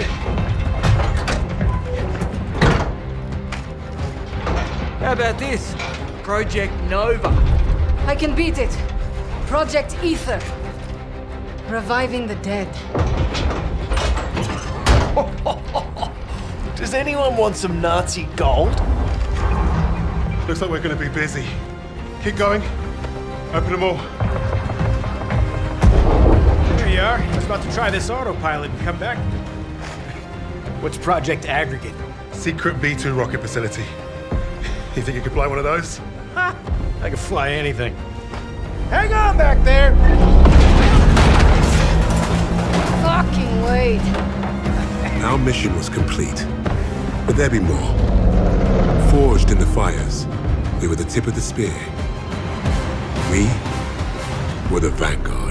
How about this? Project Nova. I can beat it. Project Ether. Reviving the dead. Does anyone want some Nazi gold? Looks like we're gonna be busy. Keep going. Open them all. There you are. I was about to try this autopilot and come back. What's Project Aggregate? Secret V2 rocket facility. You think you could fly one of those? Ha! I can fly anything. Hang on back there! Fucking wait. Our mission was complete, but there'd be more. Forged in the fires, we were the tip of the spear. We were the Vanguard.